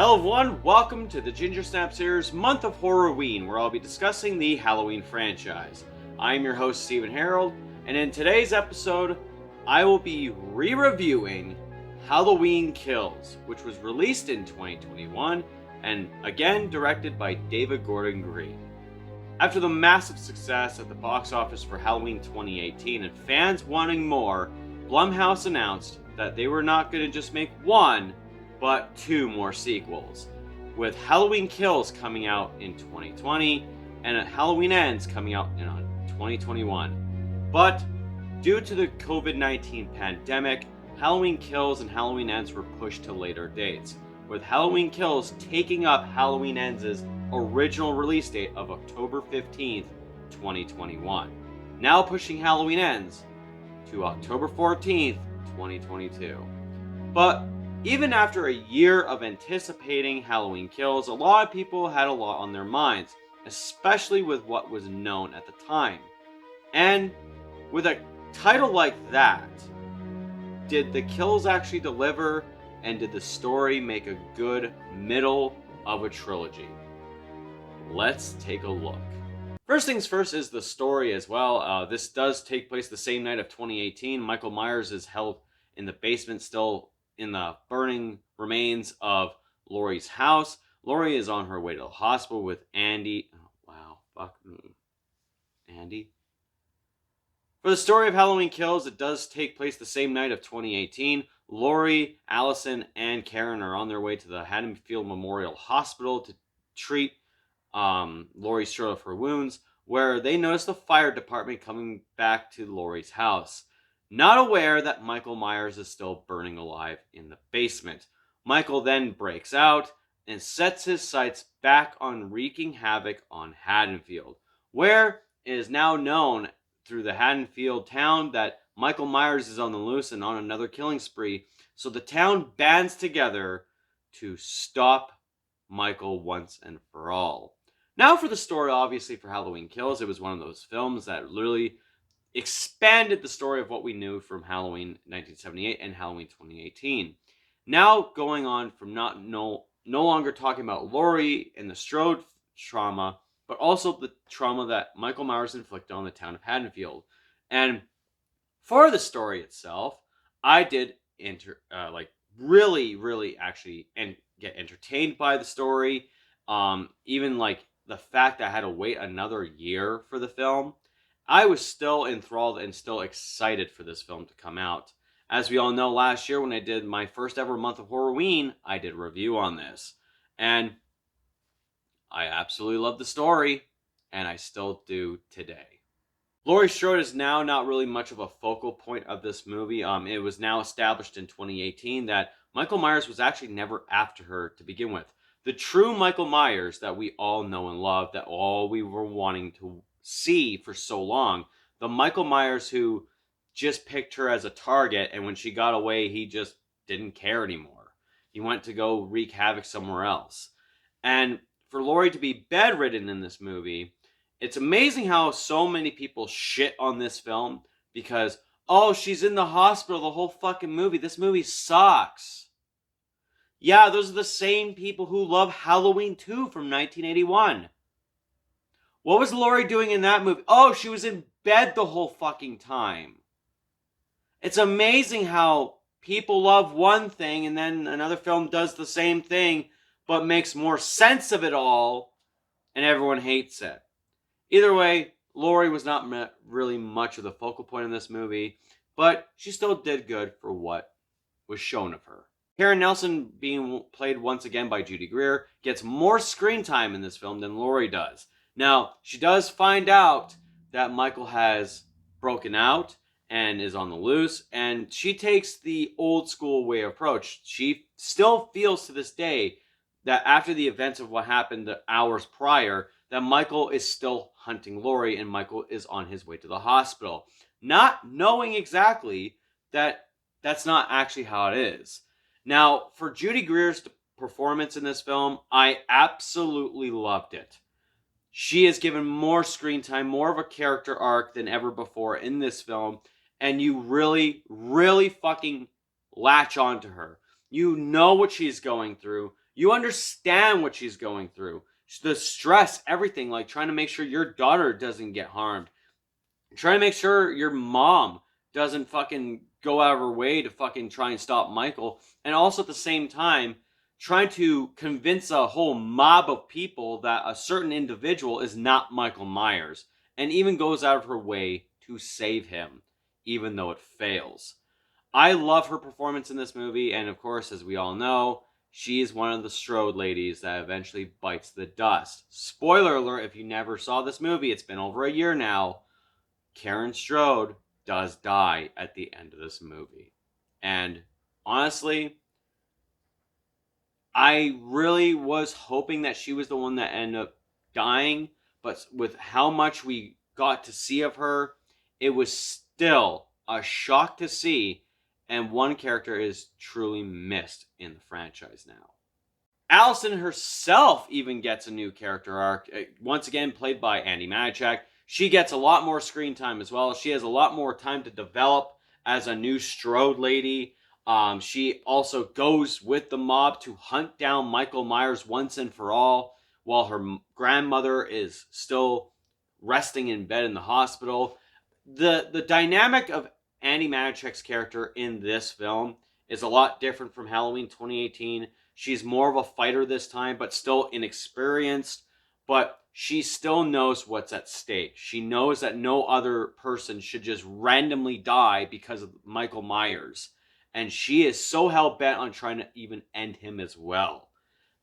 Hello everyone, welcome to the Ginger Snap Series Month of Horror-WEEN, where I'll be discussing the Halloween franchise. I'm your host, Stephen Harold, and in today's episode, I will be re-reviewing Halloween Kills, which was released in 2021, and again directed by David Gordon Green. After the massive success at the box office for Halloween 2018 and fans wanting more, Blumhouse announced that they were not going to just make one, but two more sequels, with Halloween Kills coming out in 2020 and Halloween Ends coming out in 2021. But due to the COVID-19 pandemic, Halloween Kills and Halloween Ends were pushed to later dates, with Halloween Kills taking up Halloween Ends' original release date of October 15th, 2021, now pushing Halloween Ends to October 14th, 2022. But even after a year of anticipating Halloween Kills, a lot of people had a lot on their minds, especially with what was known at the time. And with a title like that, did the kills actually deliver, and did the story make a good middle of a trilogy? Let's take a look. First things first is the story as well. This does take place the same night of 2018. Michael Myers is held in the basement, still in the burning remains of Laurie's house. Laurie is on her way to the hospital with Andy. Oh, wow, fuck me. Andy? For the story of Halloween Kills, it does take place the same night of 2018. Laurie, Allison, and Karen are on their way to the Haddonfield Memorial Hospital to treat Laurie straight of her wounds, where they notice the fire department coming back to Laurie's house, not aware that Michael Myers is still burning alive in the basement. Michael then breaks out and sets his sights back on wreaking havoc on Haddonfield, where it is now known through the Haddonfield town that Michael Myers is on the loose and on another killing spree, so the town bands together to stop Michael once and for all. Now for the story, obviously, for Halloween Kills, it was one of those films that literally expanded the story of what we knew from Halloween 1978 and Halloween 2018. Now going on from no longer talking about Laurie and the Strode trauma, but also the trauma that Michael Myers inflicted on the town of Haddonfield. And for the story itself, I did really actually get entertained by the story. Even like the fact that I had to wait another year for the film, I was still enthralled and still excited for this film to come out. As we all know, last year when I did my first ever month of Horror-WEEN, I did a review on this. And I absolutely love the story, and I still do today. Laurie Strode is now not really much of a focal point of this movie. It was now established in 2018 that Michael Myers was actually never after her to begin with. The true Michael Myers that we all know and love, that all we were wanting to see for so long, the Michael Myers who just picked her as a target, and when she got away, he just didn't care anymore. He went to go wreak havoc somewhere else. And for Laurie to be bedridden in this movie, it's amazing how so many people shit on this film because, oh, she's in the hospital the whole fucking movie. This movie sucks. Yeah, those are the same people who love Halloween 2 from 1981. What was Laurie doing in that movie? Oh, she was in bed the whole fucking time. It's amazing how people love one thing and then another film does the same thing but makes more sense of it all and everyone hates it. Either way, Laurie was not really much of the focal point in this movie, but she still did good for what was shown of her. Karen Nelson, being played once again by Judy Greer, gets more screen time in this film than Laurie does. Now, she does find out that Michael has broken out and is on the loose, and she takes the old school way approach. She still feels to this day that after the events of what happened the hours prior, that Michael is still hunting Laurie and Michael is on his way to the hospital. Not knowing exactly that that's not actually how it is. Now, for Judy Greer's performance in this film, I absolutely loved it. She is given more screen time, more of a character arc than ever before in this film, and you really fucking latch onto her. You know what she's going through. You understand what she's going through. The stress, everything, like trying to make sure your daughter doesn't get harmed. Trying to make sure your mom doesn't fucking go out of her way to fucking try and stop Michael. And also at the same time, trying to convince a whole mob of people that a certain individual is not Michael Myers. And even goes out of her way to save him, even though it fails. I love her performance in this movie, and of course, as we all know, she is one of the Strode ladies that eventually bites the dust. Spoiler alert, if you never saw this movie, it's been over a year now, Karen Strode does die at the end of this movie. And honestly, I really was hoping that she was the one that ended up dying, but with how much we got to see of her, it was still a shock to see, and one character is truly missed in the franchise now. Allison herself even gets a new character arc, once again played by Andi Matichak. She gets a lot more screen time as well. She has a lot more time to develop as a new Strode lady. She also goes with the mob to hunt down Michael Myers once and for all, while her grandmother is still resting in bed in the hospital. The dynamic of Andi Matichak's character in this film is a lot different from Halloween 2018. She's more of a fighter this time, but still inexperienced. But she still knows what's at stake. She knows that no other person should just randomly die because of Michael Myers. And she is so hell-bent on trying to even end him as well.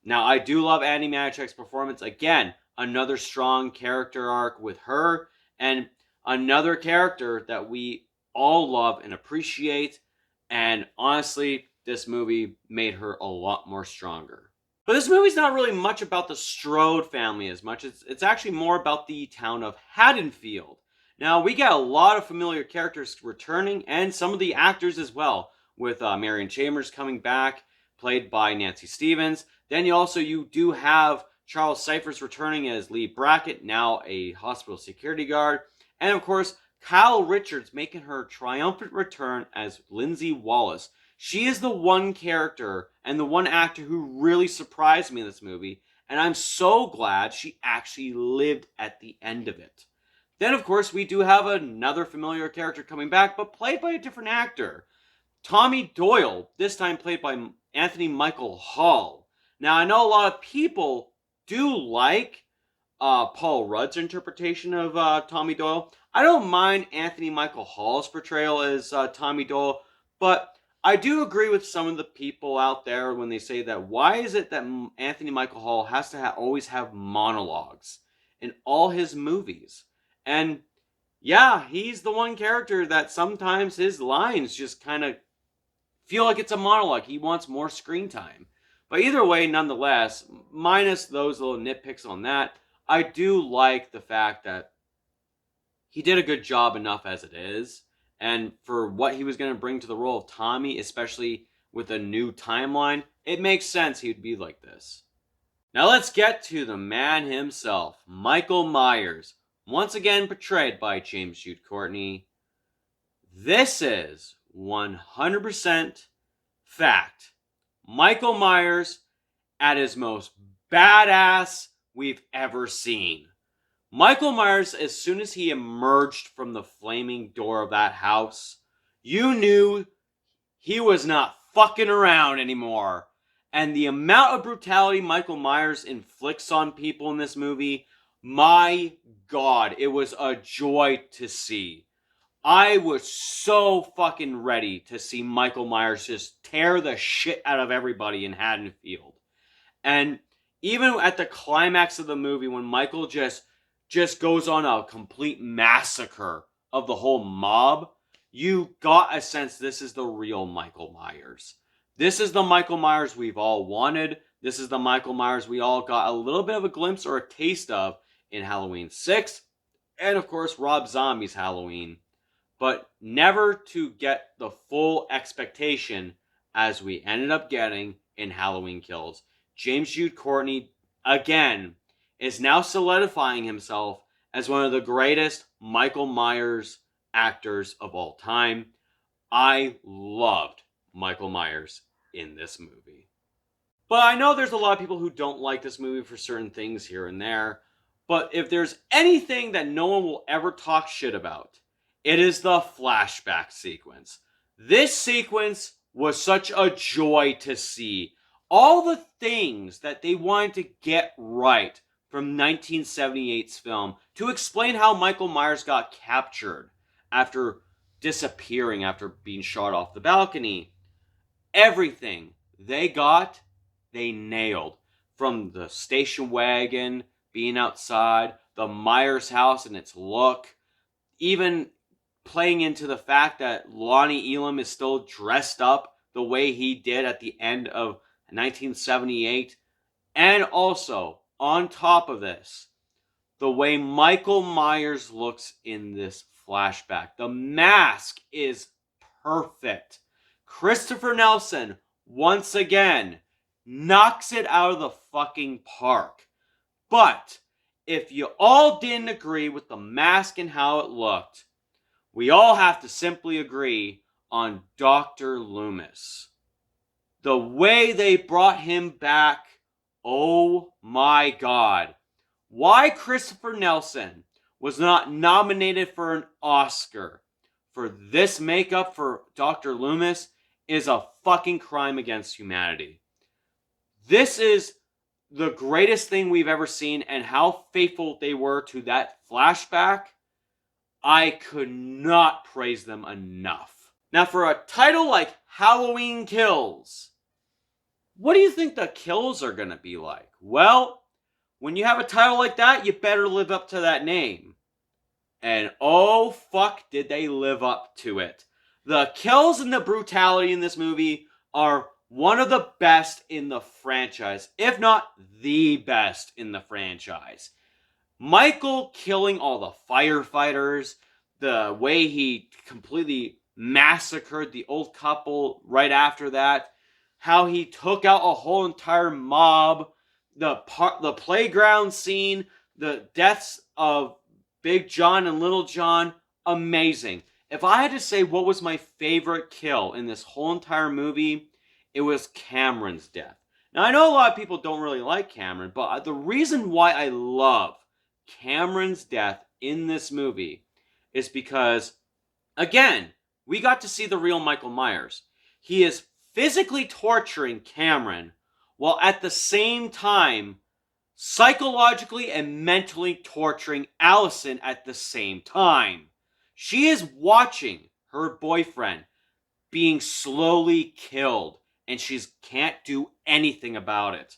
Now, I do love Andi Matichak's performance. Again, another strong character arc with her. And another character that we all love and appreciate. And honestly, this movie made her a lot more stronger. But this movie's not really much about the Strode family as much. It's actually more about the town of Haddonfield. Now, we get a lot of familiar characters returning, and some of the actors as well, with Marion Chambers coming back, played by Nancy Stevens. Then you do have Charles Cyphers returning as Lee Brackett, now a hospital security guard. And of course, Kyle Richards making her triumphant return as Lindsay Wallace. She is the one character and the one actor who really surprised me in this movie, and I'm so glad she actually lived at the end of it. Then, of course, we do have another familiar character coming back, but played by a different actor. Tommy Doyle, this time played by Anthony Michael Hall. Now, I know a lot of people do like Paul Rudd's interpretation of Tommy Doyle. I don't mind Anthony Michael Hall's portrayal as Tommy Doyle, but I do agree with some of the people out there when they say that why is it that Anthony Michael Hall has to always have monologues in all his movies? And yeah, he's the one character that sometimes his lines just kind of feel like it's a monologue. He wants more screen time. But either way, nonetheless, minus those little nitpicks on that, I do like the fact that he did a good job enough as it is. And for what he was going to bring to the role of Tommy, especially with a new timeline, it makes sense he would be like this. Now let's get to the man himself, Michael Myers, once again portrayed by James Jude Courtney. This is 100% fact. Michael Myers at his most badass we've ever seen. Michael Myers, as soon as he emerged from the flaming door of that house, you knew he was not fucking around anymore. And the amount of brutality Michael Myers inflicts on people in this movie, my God, it was a joy to see. I was so fucking ready to see Michael Myers just tear the shit out of everybody in Haddonfield. And even at the climax of the movie, when Michael just goes on a complete massacre of the whole mob, you got a sense this is the real Michael Myers. This is the Michael Myers we've all wanted. This is the Michael Myers we all got a little bit of a glimpse or a taste of in Halloween 6, and of course Rob Zombie's Halloween. But never to get the full expectation as we ended up getting in Halloween Kills. James Jude Courtney, again, is now solidifying himself as one of the greatest Michael Myers actors of all time. I loved Michael Myers in this movie. But I know there's a lot of people who don't like this movie for certain things here and there. But if there's anything that no one will ever talk shit about, it is the flashback sequence. This sequence was such a joy to see. All the things that they wanted to get right from 1978's film to explain how Michael Myers got captured after disappearing after being shot off the balcony. Everything they nailed. From the station wagon being outside, the Myers house and its look, even playing into the fact that Lonnie Elam is still dressed up the way he did at the end of 1978. And also, on top of this, the way Michael Myers looks in this flashback. The mask is perfect. Christopher Nelson, once again, knocks it out of the fucking park. But if you all didn't agree with the mask and how it looked, we all have to simply agree on Dr. Loomis. The way they brought him back, oh my god. Why Christopher Nelson was not nominated for an Oscar for this makeup for Dr. Loomis is a fucking crime against humanity. This is the greatest thing we've ever seen, and how faithful they were to that flashback, I could not praise them enough. Now, for a title like Halloween Kills, what do you think the kills are going to be like? Well, when you have a title like that, you better live up to that name. And oh fuck did they live up to it. The kills and the brutality in this movie are one of the best in the franchise, if not the best in the franchise. Michael killing all the firefighters, the way he completely massacred the old couple right after that, how he took out a whole entire mob, the playground scene, the deaths of Big John and Little John, amazing. If I had to say what was my favorite kill in this whole entire movie, it was Cameron's death. Now, I know a lot of people don't really like Cameron, but the reason why I love Cameron's death in this movie is because, again, we got to see the real Michael Myers. He is physically torturing Cameron while at the same time psychologically and mentally torturing Allison at the same time. She is watching her boyfriend being slowly killed, and she can't do anything about it.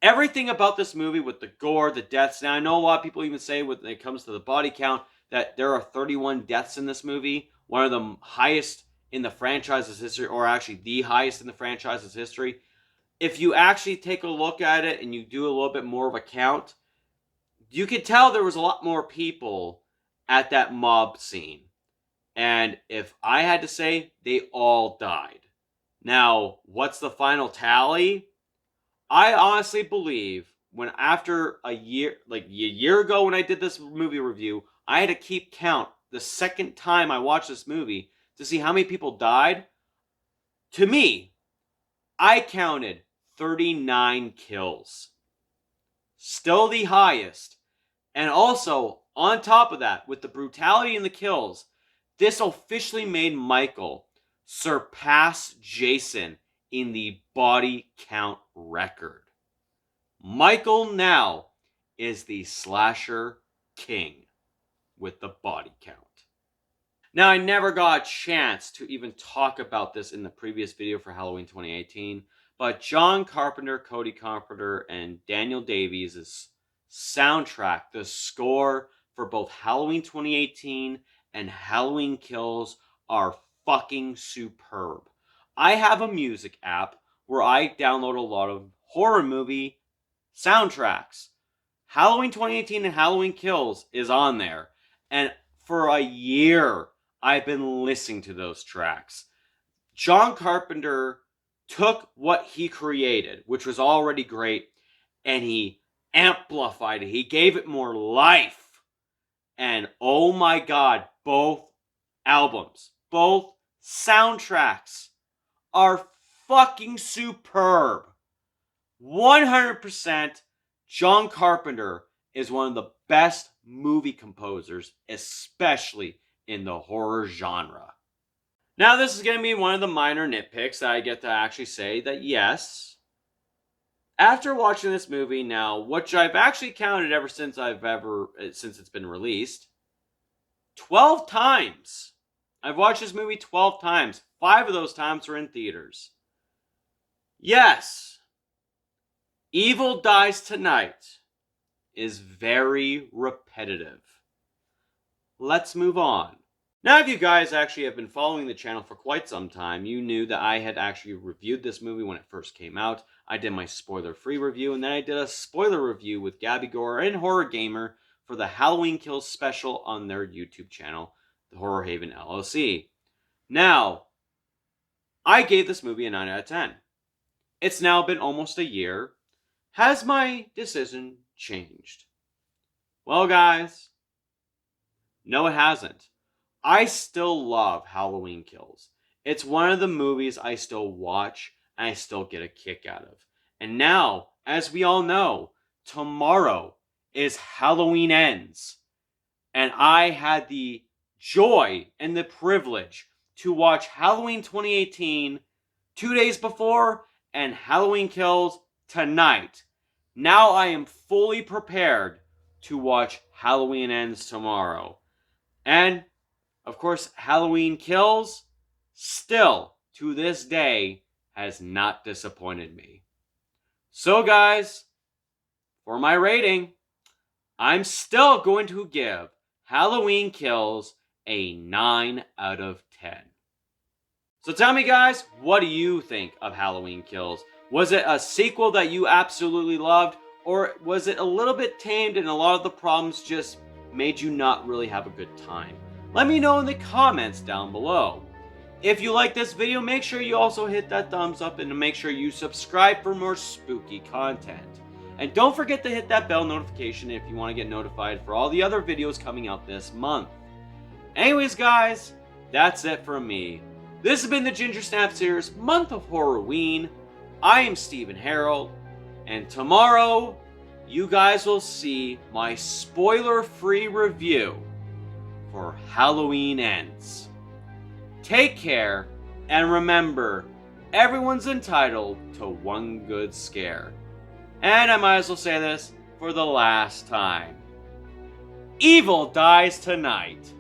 Everything about this movie with the gore, the deaths. Now, I know a lot of people even say when it comes to the body count that there are 31 deaths in this movie. One of the highest in the franchise's history, or actually the highest in the franchise's history. If you actually take a look at it and you do a little bit more of a count, you could tell there was a lot more people at that mob scene. And if I had to say, they all died. Now, what's the final tally? I honestly believe when after a year ago when I did this movie review, I had to keep count the second time I watched this movie to see how many people died. To me, I counted 39 kills. Still the highest. And also, on top of that, with the brutality in the kills, this officially made Michael surpass Jason in the body count record. Michael now is the slasher king with the body count. Now, I never got a chance to even talk about this in the previous video for Halloween 2018, but John Carpenter, Cody Carpenter, and Daniel Davies' soundtrack, the score for both Halloween 2018 and Halloween Kills, are fucking superb. I have a music app where I download a lot of horror movie soundtracks. Halloween 2018 and Halloween Kills is on there. And for a year, I've been listening to those tracks. John Carpenter took what he created, which was already great, and he amplified it. He gave it more life. And oh my god, both albums, both soundtracks are fucking superb. 100% John Carpenter is one of the best movie composers, especially in the horror genre. Now, this is going to be one of the minor nitpicks that I get to actually say that yes, after watching this movie now, which I've actually counted ever since since it's been released, 12 times. I've watched this movie 12 times. 5 of those times were in theaters. Yes, Evil Dies Tonight is very repetitive. Let's move on. Now, if you guys actually have been following the channel for quite some time, you knew that I had actually reviewed this movie when it first came out. I did my spoiler-free review, and then I did a spoiler review with Gabby Gore and Horror Gamer for the Halloween Kills special on their YouTube channel, the Horror Haven LLC. Now, I gave this movie a 9 out of 10. It's now been almost a year. Has my decision changed? Well, guys, no, it hasn't. I still love Halloween Kills. It's one of the movies I still watch and I still get a kick out of. And now, as we all know, tomorrow is Halloween Ends. And I had the joy and the privilege to watch Halloween 2018 2 days before and Halloween Kills tonight. Now I am fully prepared to watch Halloween Ends tomorrow. And, of course, Halloween Kills still, to this day, has not disappointed me. So, guys, for my rating, I'm still going to give Halloween Kills a 9 out of 10. So tell me, guys, what do you think of Halloween Kills? Was it a sequel that you absolutely loved, or was it a little bit tamed and a lot of the problems just made you not really have a good time? Let me know in the comments down below. If you like this video, make sure you also hit that thumbs up and make sure you subscribe for more spooky content. And don't forget to hit that bell notification if you want to get notified for all the other videos coming out this month. Anyways, guys, that's it from me. This has been the Ginger Snap Series Month of Horror-WEEN. I am Stephen Harold, and tomorrow you guys will see my spoiler-free review for Halloween Ends. Take care, and remember, everyone's entitled to one good scare. And I might as well say this for the last time. Evil dies tonight.